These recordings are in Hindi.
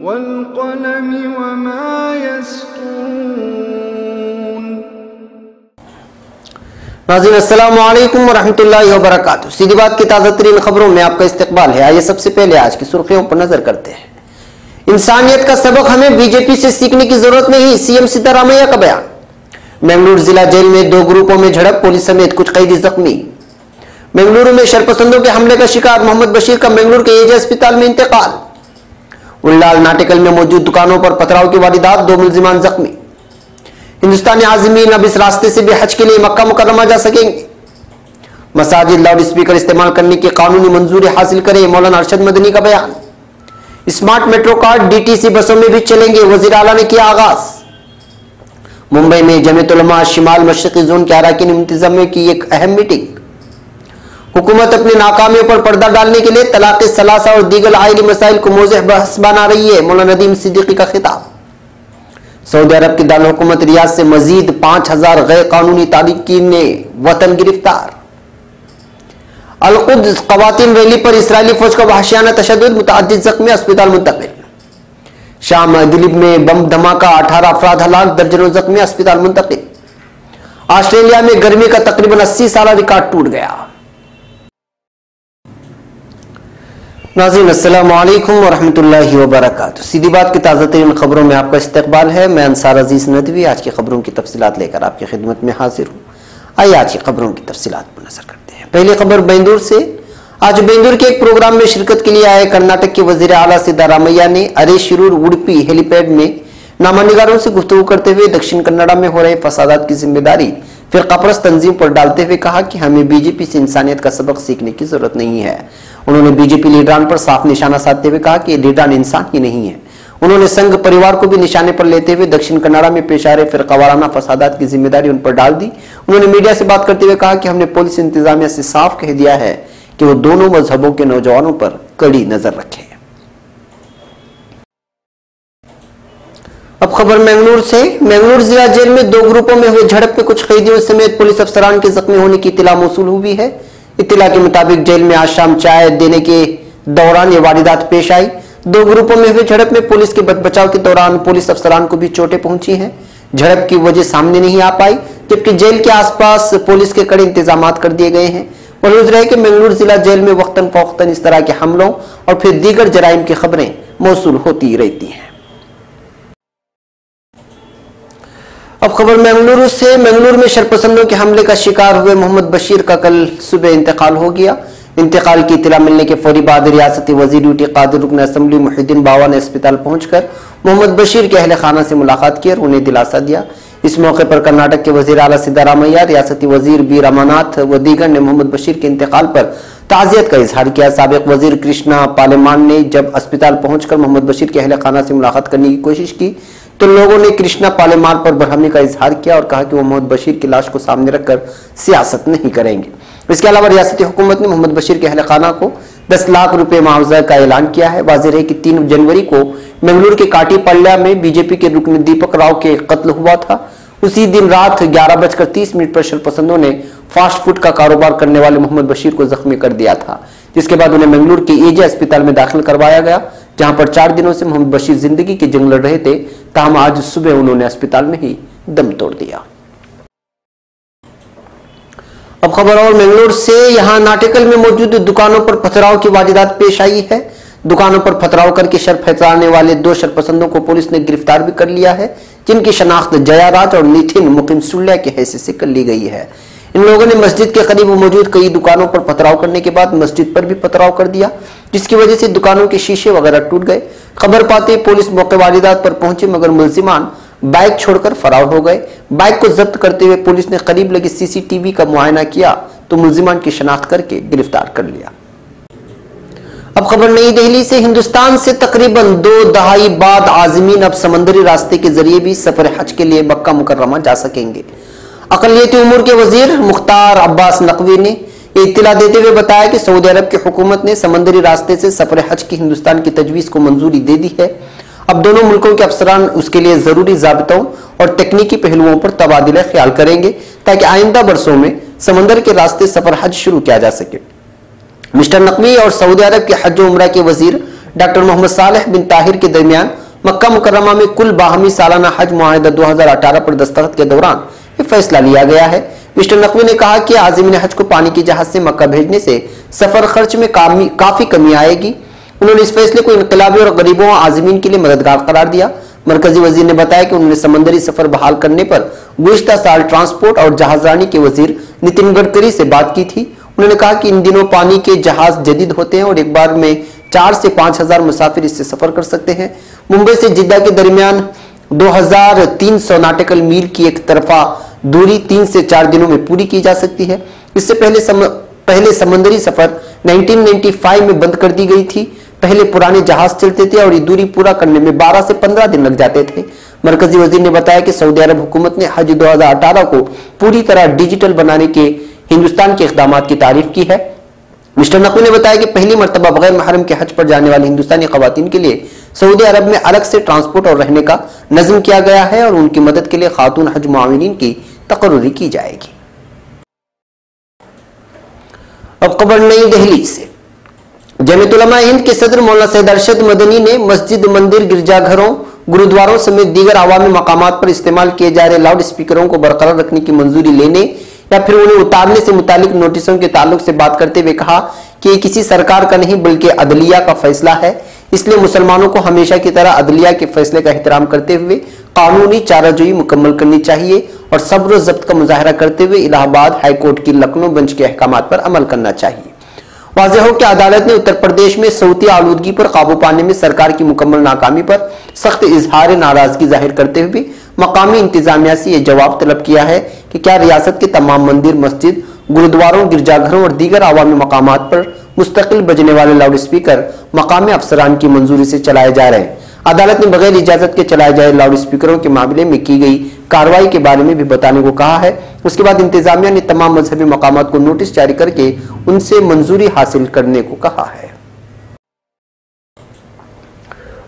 वल्क़लमि वमा यस्तुरून। नाज़रीन अस्सलामु अलैकुम वरहमतुल्लाहि वबरकातुहू। सीधी बात की ताज़ा तरीन खबरों में आपका इस्तकबाल है। आइए सबसे पहले आज की सुर्खियों पर नजर करते हैं। इंसानियत का सबक हमें बीजेपी से सीखने की जरूरत नहीं, सीएम सिद्धारमैया का बयान। बेंगलुरु जिला जेल में 2 ग्रुपों में झड़प, पुलिस समेत कुछ कैदी जख्मी। बेंगलुरु में शरपसंदों के हमले का शिकार मोहम्मद बशीर का बेंगलुरु के एजे अस्पताल में इंतकाल। उल्लाल नाटिकल में मौजूद दुकानों पर पथराव की वारदात, 2 मुलजिमान जख्मी। हिंदुस्तानी आज़मीन अब इस रास्ते से भी हज के लिए मक्का मुकर्रमा जा सकेंगे। मसाजिद लाउड स्पीकर इस्तेमाल करने की कानूनी मंजूरी हासिल करें, मौलाना अरशद मदनी का बयान। स्मार्ट मेट्रो कार्ड डीटीसी बसों में भी चलेंगे, वजीर आला ने किया आगाज। मुंबई में जमीयत उलमा शिमाल मशरिकी जोन के अरकान इंतजामिया की एक अहम मीटिंग। हुकूमत अपनी नाकामियों पर पर्दा डालने के लिए तलाक़ सलासा और दीगर आइली मसाइल को मौज़ू बहस बना रही है, मौलाना नदीम सिद्दीकी का खिताब। सऊदी अरब की दारुल हुकूमत रियाद से मजीद 5000 गैर कानूनी तारिकीन वतन गिरफ्तार। अल-कुद्स ख़वातीन रैली पर इस्राइली फौज का वहशियाना तशद्दुद, मुतअद्दिद ज़ख्मी, अस्पताल मुंतकिल। शाम इदलिब में बम धमाका, 18 अफराद हलाक, दर्जनों जख्मी, अस्पताल मुंतकिल। ऑस्ट्रेलिया में गर्मी का तकरीबन 80 साल रिकॉर्ड टूट गया। नाज़रीन अस्सलामु अलैकुम वरहमतुल्लाहि वबरकातुहू। सीधी बात की ताज़ा तरीन खबरों में आपका इस्तकबाल है। मैं अंसार अजीज नदवी आज की खबरों की तफसीलात लेकर आपकी खिदमत में हाजिर हूँ। आइए आज की खबरों की तफसीलात पर नजर करते हैं। पहली खबर बेंगलुरु से। आज बेंगलुरु के एक प्रोग्राम में शिरकत के लिए आए कर्नाटक के वजीर आला सिद्धारमैया ने अरेशिरूर उडुपी हेलीपैड में नामानिगारों से गुफ्तगू करते हुए दक्षिण कन्नड़ा में हो रहे फसादात की जिम्मेदारी फिरकापरस्त तंजीम पर डालते हुए कहा कि हमें बीजेपी से इंसानियत का सबक सीखने की जरूरत नहीं है। उन्होंने बीजेपी लीडरान पर साफ निशाना साधते हुए कहा कि लीडरान इंसान ही नहीं है। उन्होंने संघ परिवार को भी निशाने पर लेते हुए दक्षिण कन्नड़ा में पेश आ रहे फिरकावाराना फसादात की जिम्मेदारी उन पर डाल दी। उन्होंने मीडिया से बात करते हुए कहा कि हमने पुलिस इंतजामिया से साफ कह दिया है कि वो दोनों मजहबों के नौजवानों पर कड़ी नजर रखे। अब खबर बेंगलुरु से। बेंगलुरु जिला जेल में 2 ग्रुपों में हुए झड़प में कुछ कैदियों समेत पुलिस अफसरान के जख्मी होने की इत्तला मौसूल हुई है। इत्तला के मुताबिक जेल में आज शाम चाय देने के दौरान ये वारदात पेश आई। 2 ग्रुपों में हुए झड़प में पुलिस के बचाव के दौरान पुलिस अफसरान को भी चोटें पहुंची हैं। झड़प की वजह सामने नहीं आ पाई, जबकि जेल के आसपास पुलिस के कड़े इंतजाम कर दिए गए हैं। मलूज रहे कि बेंगलुरु जिला जेल में वक्तन फौक्तन इस तरह के हमलों और फिर दीगर जराइम की खबरें मौसूल होती रहती हैं। अब खबर बेंगलुरु से। बेंगलुरु में शरपसंदों के हमले का शिकार हुए मोहम्मद बशीर का कल सुबह इंतकाल हो गया। इंतकाल की इत्तला मिलने के फौरी बाद रियासती वजीर ड्यूटी कादिर रुकन असम्बली मुहिद्दीन बावा ने अस्पताल पहुंचकर मोहम्मद बशीर के अहले खाना से मुलाकात की और उन्हें दिलासा दिया। इस मौके पर कर्नाटक के वजीर आला सिद्धारमैया, रियासती वजीर बी रमानाथ व दीगर ने मोहम्मद बशीर के इंतकाल पर ताज़ियत का इजहार किया। साबिक वजीर कृष्णा पालेमान ने जब अस्पताल पहुंचकर मोहम्मद बशीर के अहले खाना से मुलाकात करने की कोशिश की तो लोगों ने कृष्णा पालेमान पर बरहमी का इजहार किया और कहा कि वो मोहम्मद बशीर की लाश को सामने रखकर सियासत नहीं करेंगे। इसके अलावा रियासती हुकूमत ने मोहम्मद बशीर के अहले खाना को 10 लाख रुपए मुआवजा का ऐलान किया है। वाज़ेह है कि 3 जनवरी को बेंगलुरु के काटीपल्ला में बीजेपी के रुकन दीपक राव के कत्ल हुआ था। उसी दिन रात 11:30 पर शरपसंदों ने फास्ट फूड का कारोबार करने वाले मोहम्मद बशीर को जख्मी कर दिया था, जिसके बाद उन्हें बेंगलुरु के एजे अस्पताल में दाखिल करवाया गया, जहां पर 4 दिनों से मोहम्मद बशीर जिंदगी की जंग लड़ रहे थे। ताहम आज सुबह उन्होंने अस्पताल में ही दम तोड़ दिया। अब खबर और बेंगलुरु से। यहां नाटिकल में मौजूद दुकानों पर पथराव की वारदात पेश आई है। दुकानों पर पथराव करके शर फैलाने वाले 2 शरपसंदों को पुलिस ने गिरफ्तार भी कर लिया है, जिनकी शनाख्त जयाराज और नितिन मुकिम सुल्ला के हैसियत से कर ली गई है। इन लोगों ने मस्जिद के करीब मौजूद कई दुकानों पर पथराव करने के बाद मस्जिद पर भी पथराव कर दिया, जिसकी वजह से दुकानों के शीशे वगैरह टूट गए। खबर पाते ही पुलिस मौके वारदात पर पहुंची, मगर मुलजिमान बाइक छोड़कर फरार हो गए। बाइक को जब्त करते हुए पुलिस ने करीब लगी सीसीटीवी का मुआयना किया तो मुलजिमान की शनाख्त करके गिरफ्तार कर लिया। अब खबर नई दिल्ली से। हिंदुस्तान से तकरीबन 2 दहाई बाद आज़मीन अब समंदरी रास्ते के जरिए भी सफर हज के लिए मक्का मुकर्रमा जा सकेंगे। अक़लियती उमूर के वजीर मुख्तार अब्बास नकवी ने इत्तला देते हुए बताया कि सऊदी अरब की हुकूमत ने समंदरी रास्ते से सफर हज की हिंदुस्तान की तजवीज़ को मंजूरी दे दी है। अब दोनों मुल्कों के अफसरान उसके लिए जरूरी ज़ाबितों और तकनीकी पहलुओं पर तबादिला ख्याल करेंगे ताकि आइंदा बरसों में समंदर के रास्ते सफर हज शुरू किया जा सके। मिस्टर नकवी और सऊदी अरब के हज उम्रा के वजीर डॉक्टर मोहम्मद सालेह बिन ताहिर के दरमियान मक्का मुकर्रमा में कुल बाहमी सालाना हज मुआहिदा 2018 पर दस्तखत के दौरान ये फैसला लिया गया है। मिस्टर नकवी ने कहा कि आज़मीन हज को पानी की जहाज से मक्का भेजने से सफर खर्च में काफी कमी आएगी। उन्होंने इस फैसले को इनकलाबी और गरीबों और आज़मीन के लिए मददगार करार दिया। मरकजी वजीर ने बताया कि उन्होंने समंदरी सफर बहाल करने पर गुज़िश्ता साल ट्रांसपोर्ट और जहाजरानी के वजीर नितिन गडकरी से बात की थी। उन्होंने कहा कि इन दिनों पानी के जहाज जदीद होते हैं और एक बार में 4 से 5 हजार मुसाफिर इससे सफर कर सकते हैं। मुंबई से जिद्दा के दरमियान 2300 नॉटिकल मील की एक तरफा दूरी 3 से 4 दिनों में पूरी की जा सकती है। इससे पहले समंदरी सफर 1995 में बंद कर दी गई थी। पहले पुराने जहाज चलते थे और ये दूरी पूरा करने में 12 से 15 दिन लग जाते थे। मरकजी वजीर ने बताया कि सऊदी अरब हुकूमत ने हज 2018 को पूरी तरह डिजिटल बनाने के हिंदुस्तान के इक़दाम की तारीफ की है। मिस्टर नकवी ने बताया कि पहली मर्तबा बगैर महरम के हज पर जाने वाली हिंदुस्तानी खवातीन के लिए सऊदी अरब में अलग से ट्रांसपोर्ट और रहने का नज़म किया गया है और उनकी मदद के लिए खातून हज मुआविनीन की तकर्रुरी की जाएगी। अब खबर नई दिल्ली से। जमीयत उलमा हिंद के सदर मौलाना सैयद अरशद मदनी ने मस्जिद, मंदिर, गिरजाघरों, गुरुद्वारों समेत दीगर अवामी मकामात पर इस्तेमाल किए जा रहे लाउड स्पीकरों को बरकरार रखने की मंजूरी लेने या फिर उन्हें उतारने से मुतालिक नोटिसों के ताल्लुक से बात करते हुए कहा कि ये किसी सरकार का नहीं बल्कि अदलिया का फैसला है। इसलिए मुसलमानों को हमेशा की तरह अदलिया के फैसले का एहतराम करते हुए कानूनी चाराजोई मुकम्मल करनी चाहिए और सब्र ज़ब्त का मुजाहरा करते हुए इलाहाबाद हाई कोर्ट की लखनऊ बेंच के अहकामात पर अमल करना चाहिए। वाज़ेह हो कि अदालत ने उत्तर प्रदेश में सौती आलूदगी पर काबू पाने में सरकार की मुकम्मल नाकामी पर सख्त इजहार नाराजगी जाहिर करते हुए मकामी इंतजामिया से यह जवाब तलब किया है कि क्या रियासत के तमाम मंदिर, मस्जिद, गुरुद्वारों, गिरजाघरों और दीगर अवामी मकामात पर मुस्तकिल बजने वाले लाउड स्पीकर मकामी अफसरान की मंजूरी से चलाए जा रहे हैं। अदालत ने बगैर इजाजत के चलाए जाए लाउड स्पीकरों के मामले में की गई कार्रवाई के बारे में भी बताने को कहा है। उसके बाद इंतजामिया ने तमाम मजहबी मकामात को नोटिस जारी करके उनसे मंजूरी हासिल करने को कहा है।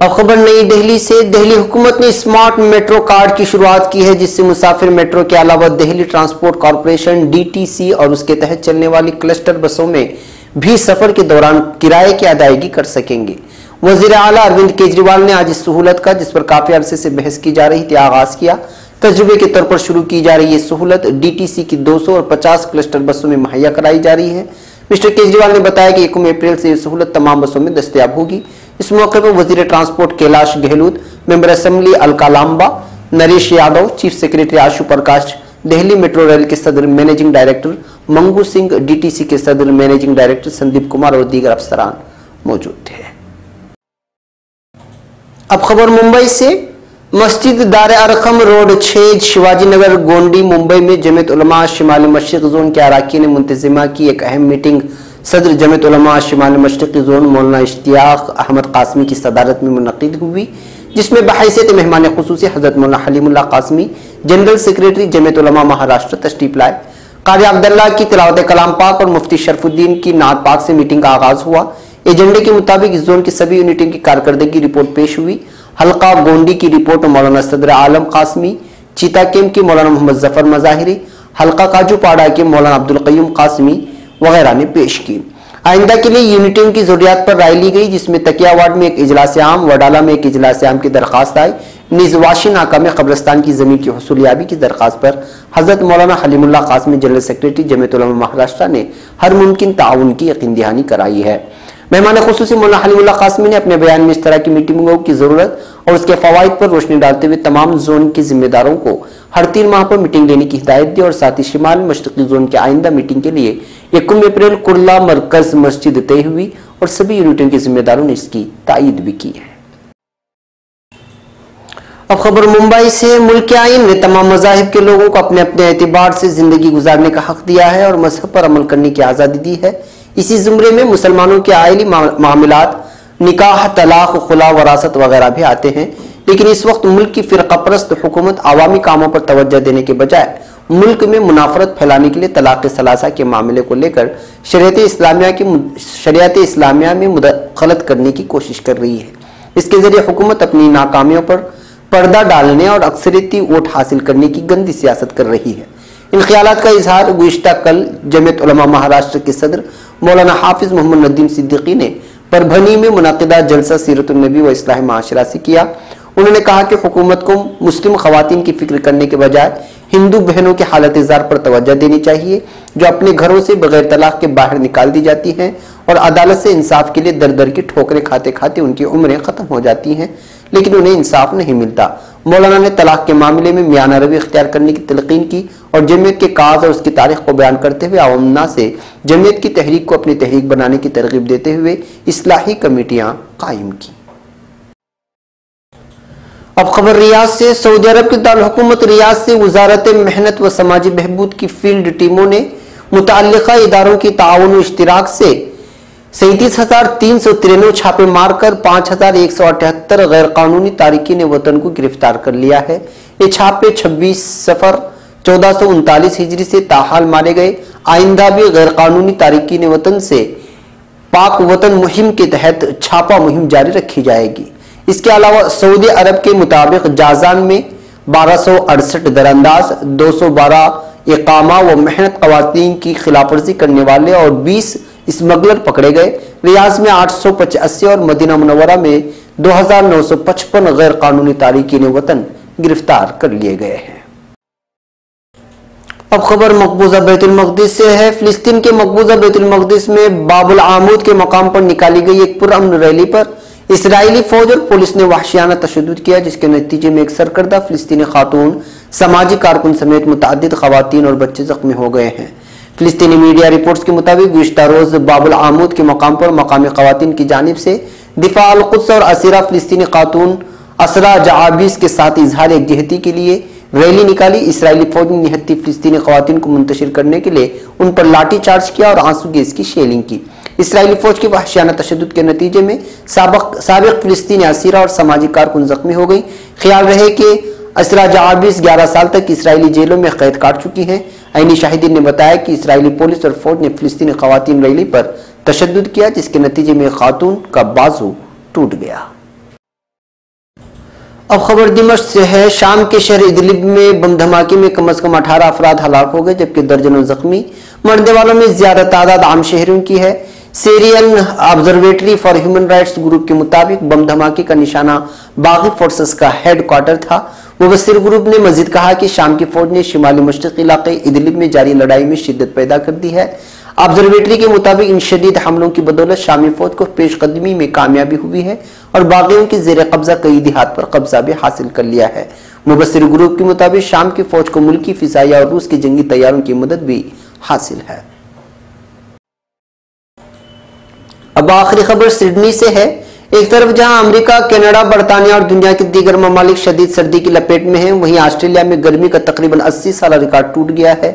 अब खबर नई दिल्ली से। दिल्ली हुकूमत ने स्मार्ट मेट्रो कार्ड की शुरुआत की है, जिससे मुसाफिर मेट्रो के अलावा दिल्ली ट्रांसपोर्ट कॉरपोरेशन DTC और उसके तहत चलने वाली क्लस्टर बसों में भी सफर के दौरान किराए की अदायगी कर सकेंगे। वजीर आला अरविंद केजरीवाल ने आज इस सहूलत का, जिस पर काफी अरसे से बहस की जा रही थी, आगाज किया। तजुर्बे के तौर पर शुरू की जा रही ये सहूलत DTC की 200 और 50 क्लस्टर बसों में मुहैया कराई जा रही है। मिस्टर केजरीवाल ने बताया कि 1 अप्रैल से यह सहूलत तमाम बसों में दस्तयाब होगी। इस मौके पर वजीर transport Kailash Gahlot, member assembly Alka Lamba, Naresh Yadav, chief secretary Ashu Prakash, Delhi metro rail के सदर managing director Mangu Singh, DTC के सदर मैनेजिंग डायरेक्टर संदीप कुमार और दीगर अफसरान मौजूद थे। अब खबर मुंबई से। मस्जिद दार अरकम रोड 6 शिवाजी नगर गोंडी मुंबई में जमीयत उलमा शिमाल मशरिक जोन के अरकान ने मुंतजिमा की एक अहम मीटिंग सदर जमीयत उलमा शिमाल मशरिकी जोन मौलाना इश्तियाक अहमद कासमी की सदारत में मुनक़िद हुई, जिसमें बहैसियत मेहमान खुसूसी हजरत मौलाना हलीमुल्लाह कासमी, जनरल सेक्रेटरी जमीयत उलमा महाराष्ट्र तशरीफ लाए। कारी अब्दुल्ला की तिलावत कलाम पाक और मुफ्ती शरफुद्दीन की नात पाक से मीटिंग का आगाज हुआ। एजेंडे के मुताबिक इस जोन की सभी यूनिटों की कारकर्दगी रिपोर्ट पेश हुई। हल्का गोंडी की रिपोर्ट मौलाना सदर आलम कासमी, चीता कैम्प की मौलाना मोहम्मद जफर मजाहिरी, हल्का काजूपाड़ा के मौलाना अब्दुल कय्यूम कासमी वगैरह ने पेश की। आइंदा के लिए यूनिटों की जरूरियात पर राय ली गई, जिसमें तकिया वार्ड में एक इजलास आम, वडाला में एक इजलास आम की दरखास्त आई। निजवाशी नाका में कब्रिस्तान की जमीन की हुसूलियाबी की दरखास्त पर हजरत मौलाना हलीमुल्लाह कासमी, जनरल सेक्रेटरी जमीयत उलमा महाराष्ट्र ने हर मुमकिन ताउन की यकीन दहानी कराई है। मेहमान खुसूसी मौलाना हलीमुल्लाह कासमी ने अपने बयान में इस तरह की मीटिंगों की जरूरत और उसके फवाइद पर रोशनी डालते हुए तमाम जोन के जिम्मेदारों को हर 3 माह पर मीटिंग लेने की हिदायत दी और साथ ही शिमाल मशरिकी जोन के आइंदा मीटिंग के लिए 1 अप्रैल कुर्ला मरकज मस्जिद तय हुई और सभी यूनिटों के जिम्मेदारों ने इसकी तायीद भी की है। अब खबर मुंबई से। मुल्क के आईन ने तमाम मज़ाहिब के लोगों को अपने अपने एतबार से जिंदगी गुजारने का हक दिया है और मजहब पर अमल करने की आज़ादी दी है। इसी जुमरे में मुसलमानों के आइली मामलात, निकाह, तलाक, खुला, वरासत वगैरह भी आते हैं। लेकिन इस वक्त मुल्क की फिरकापरस्त हुकूमत आवामी कामों पर तवज्जो देने के बजाय मुल्क में मुनाफरत फैलाने के लिए तलाक सलासा के मामले को लेकर शरीयत इस्लामिया में मुदखलत करने की कोशिश कर रही है। इसके जरिए हुकूमत अपनी नाकामियों पर पर्दा डालने और अक्सरियती वोट हासिल करने की गंदी सियासत कर रही है। इन ख्यालात का इजहार गुज़िश्ता कल जमीयत उलमा महाराष्ट्र के सदर मौलाना हाफिज मोहम्मद नदीम सिद्दीकी ने परभनी में मुनाकिदा जलसा सीरतुन नबी व इस्लाह माशरा से किया। उन्होंने कहा कि हुकूमत को मुस्लिम खवातीन की फिक्र करने के बजाय हिंदू बहनों के हालत जार पर तवज्जो देनी चाहिए, जो अपने घरों से बगैर तलाक के बाहर निकाल दी जाती हैं और अदालत से इंसाफ के लिए दर दर की ठोकरें खाते खाते उनकी उम्रें खत्म हो जाती हैं, लेकिन उन्हें इंसाफ नहीं मिलता। मौलाना ने तलाक के मामले में मियाना रवि इख्तियार करने की तलकीन की और जमीयत के काज और उसकी तारीख को बयान करते हुए आवामना से जमीयत की तहरीक को अपनी तहरीक बनाने की तरगीब देते हुए इस्लाही कमेटियां कायम की। अब खबर रियाद से। सऊदी अरब के दारुल हुकूमत रियाद से वजारत मेहनत व समाजी बहबूद की फील्ड टीमों ने मुतअल्लिका इदारों की ताउन व इश्तिराक से 37,393 छापे मारकर 5,178 गैर कानूनी तारिकीन वतन को गिरफ्तार कर लिया है। ये छापे 26 सफर 1439 हिजरी से ताहाल मारे गए। आइंदा भी गैर कानूनी तारिकीन वतन से पाक वतन मुहिम के तहत छापा मुहिम जारी रखी जाएगी। इसके अलावा सऊदी अरब के मुताबिक जाजान में 1268 दरअंदाज, 212 इकामा व मेहनत खवातीन की खिलाफवर्जी करने वाले और 20 स्मगलर पकड़े गए। रियाज में 885 और मदीना मुनव्वरा में 2955 गैर कानूनी तारिकीन वतन गिरफ्तार कर लिए गए हैं। अब खबर मकबूजा बैतुल मक़दिस से है। फिलिस्तीन के मकबूजा बैतुल मक़दिस में बाबुल आमूद के मकाम पर निकाली गई एक पुरअमन रैली पर इसराइली फौज और पुलिस ने वहशियाना तशद्दुद किया, जिसके नतीजे में एक सरकर्दा फिलिस्तीनी खातून, समाजी कारकुन समेत मुतअद्दिद खवातीन और बच्चे जख्मी हो गए हैं। फिलिस्तीनी मीडिया रिपोर्ट्स के मुताबिक गुज़िश्ता रोज बाबुल आमूद के मकाम पर मकामी खवातीन की जानिब से दिफा अल कुद्स और असीरा फिलिस्तीनी खातून असरा जआबीस के साथ इजहार एकजहती के लिए रैली निकाली। इसराइली फौज ने निहत्ती फिलिस्तीनी खवातीन को मुंतशिर करने के लिए उन पर लाठी चार्ज किया और आंसू गैस की शेलिंग की। इसराइली फौज के वहशियाना तशद्दुद के नतीजे में साबिक फिलिस्तीनी असीरा और समाजी कारकुन जख्मी हो गई। ख्याल रहे कि असरा जआबीस 11 साल तक इसराइली जेलों में कैद काट चुकी हैं। ऐनी शाहिदीन ने बताया कि इसराइली पुलिस और फौज ने फिलिस्तीनी खवातीन रैली पर तशद्दुद किया, जिसके नतीजे में खातून का बाजू टूट गया। अब खबर दिमश्क से है। शाम के शहर इदलिब में बम धमाके में कम से कम 18 अफराद हलाक हो गए, जबकि दर्जनों जख्मी। मरने वालों में ज्यादा तादाद आम शहरियों की है। Syrian observatory for human rights group के मुताबिक बम धमाके का निशाना बागी फोर्सेस का हेडक्वार्टर था। मुबस्सिर ग्रुप ने मजीद कहा कि शाम की फौज ने शिमाली मशरिकी इलाके इदलिब में जारी लड़ाई में शिद्दत पैदा कर दी है। ऑब्जर्वेटरी के मुताबिक इन शदीद हमलों की बदौलत शामी फौज को पेशकदमी में कामयाबी हुई है और बागियों के जेर कब्जा कई देहात पर कब्जा भी हासिल कर लिया है। मुबस्सिर ग्रुप के मुताबिक शाम की फौज को मुल्की फिजाइया और रूस के जंगी तैयारों की मदद भी हासिल है। अब आखिरी खबर सिडनी से है। एक तरफ जहां अमेरिका, कनाडा, बरतानिया और दुनिया के दीगर ममालिक शदीद सर्दी की लपेट में हैं, वहीं ऑस्ट्रेलिया में गर्मी का तकरीबन 80 साल रिकॉर्ड टूट गया है।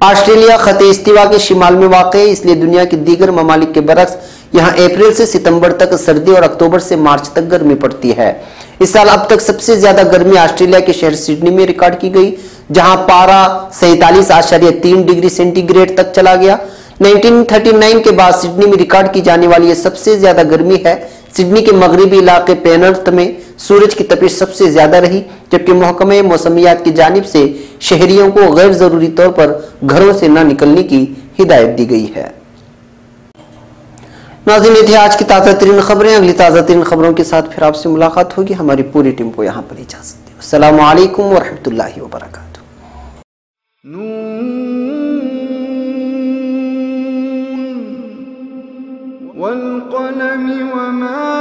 ऑस्ट्रेलिया खते इस्तिवा के शिमाल में वाक़ है, इसलिए दुनिया के दीगर ममालिक के बरक्स यहाँ अप्रैल से सितंबर तक सर्दी और अक्टूबर से मार्च तक गर्मी पड़ती है। इस साल अब तक सबसे ज्यादा गर्मी ऑस्ट्रेलिया के शहर सिडनी में रिकॉर्ड की गई, जहां पारा 47.3 डिग्री सेंटीग्रेड तक चला गया। 1939 के बाद सिडनी में रिकॉर्ड की जाने वाली यह सबसे ज्यादा गर्मी है। सिडनी के मगरबी इलाके पेनर्थ में सूरज की तपिश सबसे ज्यादा रही, जबकि महकमे मौसमियात की जानिब से शहरियों को गैर जरूरी तौर पर घरों से न निकलने की हिदायत दी गई है। नाज़रीन, ये थी आज की ताज़ा तरीन खबरें। अगली ताज़ा तरीन खबरों के साथ फिर आपसे मुलाकात होगी। हमारी पूरी टीम को यहाँ पर इजाज़त दें। अस्सलामु अलैकुम व रहमतुल्लाहि व बरकातुहू। वल क़लम वमा